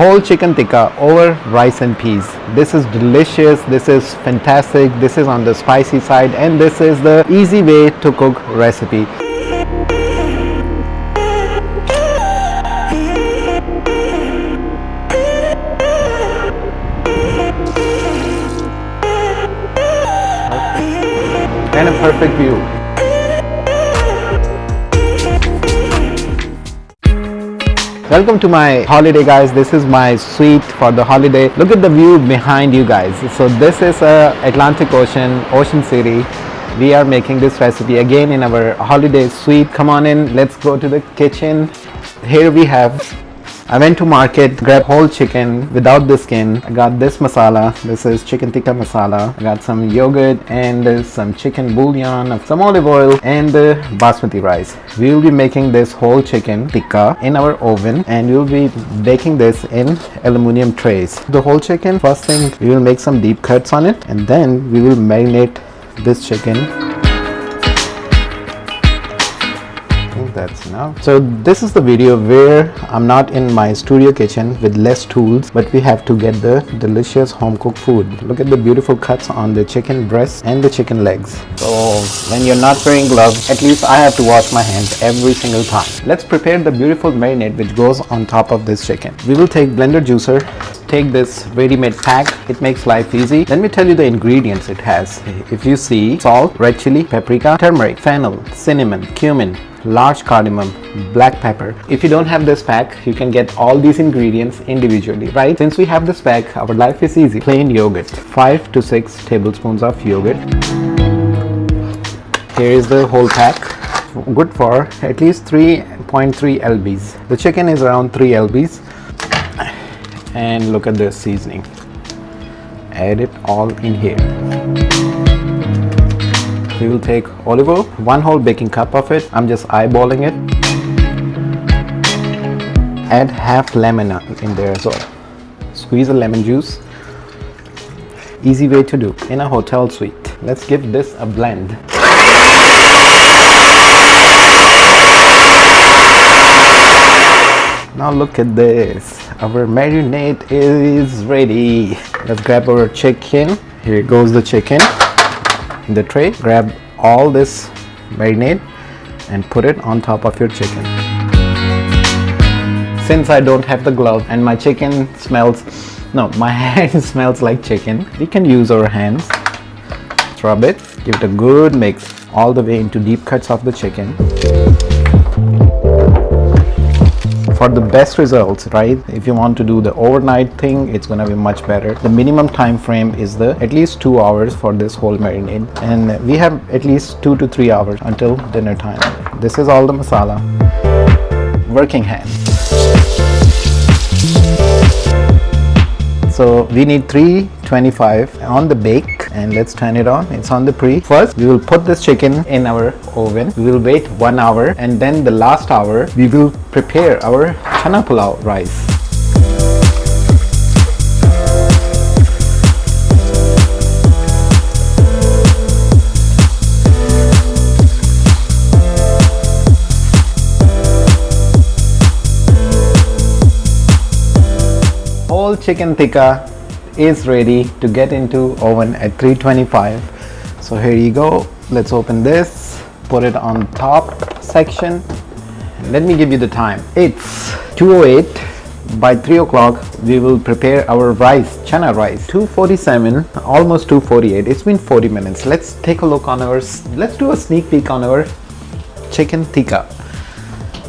Whole chicken tikka over rice and peas. This is delicious, this is fantastic, this is on the spicy side, and this is the easy way to cook recipe. And a perfect view. Welcome to my holiday, guys. This is my suite for the holiday. Look at the view behind you guys. So this is Atlantic Ocean City. We are making this recipe again in our holiday suite. Come on in, let's go to the kitchen. Here we have, I went to market, grabbed whole chicken without the skin. I got this masala. This is chicken tikka masala. I got some yogurt and some chicken bouillon, some olive oil, and basmati rice. We will be making this whole chicken tikka in our oven, and we will be baking this in aluminum trays. The whole chicken, first thing, we will make some deep cuts on it, and then we will marinate this chicken. That's enough. So this is the video where I'm not in my studio kitchen with less tools, but we have to get the delicious home cooked food. Look at the beautiful cuts on the chicken breast and the chicken legs. So when you're not wearing gloves, at least I have to wash my hands every single time. Let's prepare the beautiful marinade which goes on top of this chicken. We will take blender juicer. Take this ready-made pack. It makes life easy. Let me tell you the ingredients it has. If you see, salt, red chili, paprika, turmeric, fennel, cinnamon, cumin, large cardamom, black pepper. If you don't have this pack, you can get all these ingredients individually, right? Since we have this pack, our life is easy. Plain yogurt, 5 to 6 tablespoons of yogurt. Here is the whole pack, good for at least 3.3 lbs. The chicken is around 3 lbs. And look at this seasoning. Add it all in here. We will take olive oil, 1 whole baking cup of it. I'm just eyeballing it. Add half lemon in there as well. Squeeze a lemon juice. Easy way to do in a hotel suite. Let's give this a blend. Now look at this. Our marinade is ready. Let's grab our chicken. Here goes the chicken. In the tray, grab all this marinade and put it on top of your chicken. Since I don't have the glove and my chicken smells, no, my hand smells like chicken, we can use our hands. Rub it, give it a good mix all the way into deep cuts of the chicken. For the best results, right, if you want to do the overnight thing, it's gonna be much better. The minimum time frame is at least 2 hours for this whole marinade, and we have at least 2 to 3 hours until dinner time. This is all the masala. Working hands. So we need 325 on the bake, and let's turn it on. It's on the pre. First, we will put this chicken in our oven. We will wait 1 hour, and then the last hour we will prepare our Chana Pulao rice. Whole chicken tikka is ready to get into oven at 325. So here you go. Let's open this, put it on top section. Let me give you the time. It's 2:08. By 3 o'clock we will prepare our rice, chana rice. 2:47, almost 2:48. It's been 40 minutes. Let's take a look on let's do a sneak peek on our chicken tikka.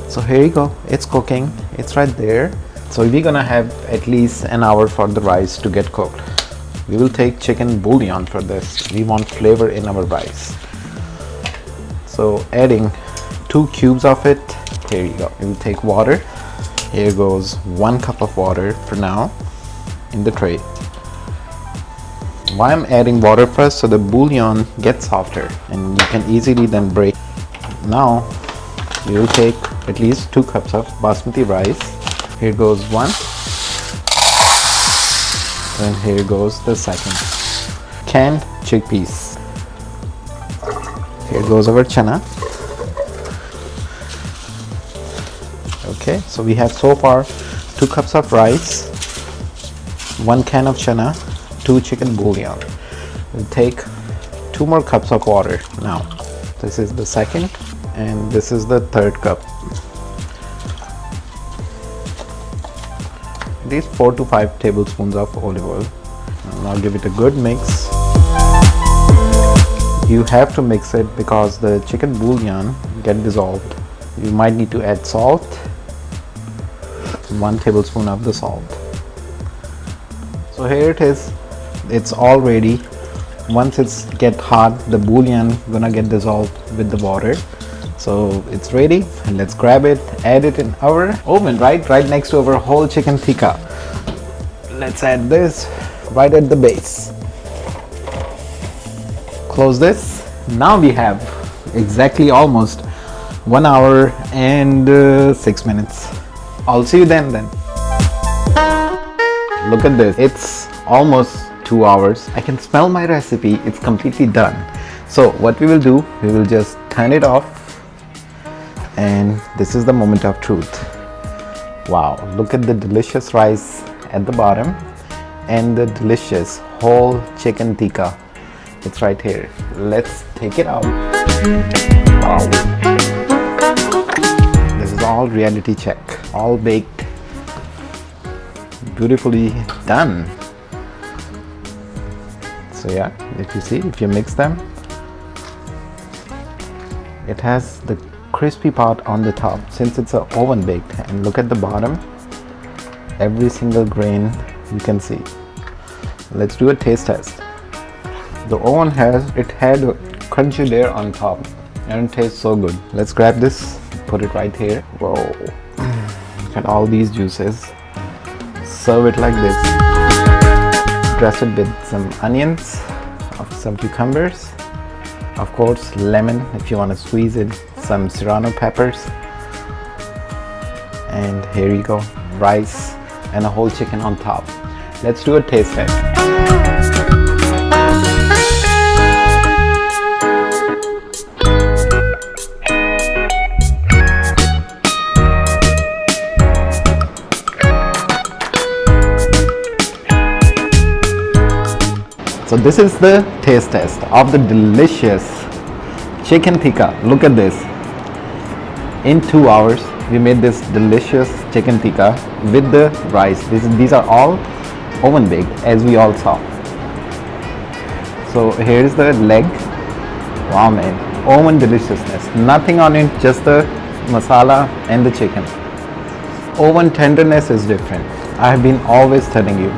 So here you go. It's cooking. It's right there. So we're gonna have at least an hour for the rice to get cooked. We will take chicken bouillon for this. We want flavor in our rice. So adding 2 cubes of it. Here you go. We will take water. Here goes 1 cup of water for now in the tray. Why I'm adding water first? So the bouillon gets softer and you can easily then break. Now we will take at least 2 cups of basmati rice. Here goes 1, and here goes the second. Canned chickpeas. Here goes our chana. Okay, so we have so far 2 cups of rice, 1 can of chana, 2 chicken bouillon. We'll take 2 more cups of water. Now this is the second and this is the third cup. These 4 to 5 tablespoons of olive oil. Now give it a good mix. You have to mix it because the chicken bouillon get dissolved. You might need to add salt, 1 tablespoon of the salt. So here it is, it's all ready. Once it's get hot, the bouillon gonna get dissolved with the water. So it's ready, and let's grab it, add it in our oven right next to our whole chicken tikka. Let's add this right at the base. Close this. Now we have exactly almost 1 hour and 6 minutes. I'll see you then. Look at this, it's almost 2 hours. I can smell my recipe, it's completely done. So what we will do, we will just turn it off, and this is the moment of truth. Wow, look at the delicious rice at the bottom and the delicious whole chicken tikka. It's right here. Let's take it out. Wow. This is all reality check, all baked, beautifully done. So yeah, if you see, if you mix them, it has the crispy part on the top since it's a oven baked, and look at the bottom, every single grain you can see. Let's do a taste test. The oven had a crunchy layer on top and it tastes so good. Let's grab this, put it right here. Whoa, look at all these juices. Serve it like this. Dress it with some onions, some cucumbers, of course lemon if you want to squeeze it, some serrano peppers, and here you go, rice and a whole chicken on top. Let's do a taste test. So this is the taste test of the delicious chicken tikka. Look at this. In 2 hours, we made this delicious chicken tikka with the rice. These are all oven baked, as we all saw. So here's the leg. Wow man, oven deliciousness. Nothing on it, just the masala and the chicken. Oven tenderness is different. I have been always telling you.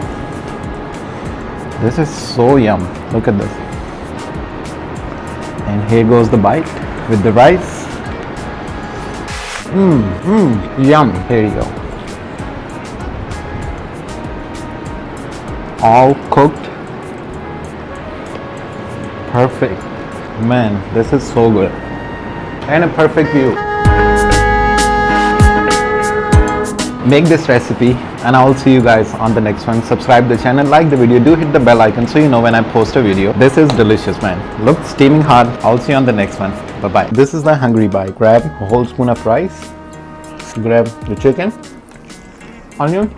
This is so yum. Look at this. And here goes the bite with the rice. Yum. Here you go. All cooked. Perfect. Man, this is so good. And a perfect view. Make this recipe, and I will see you guys on the next one. Subscribe the channel, like the video, do hit the bell icon so you know when I post a video. This is delicious, man. Look, steaming hot. I'll see you on the next one. Bye bye. This is the hungry buy. Grab a whole spoon of rice, grab the chicken, onion,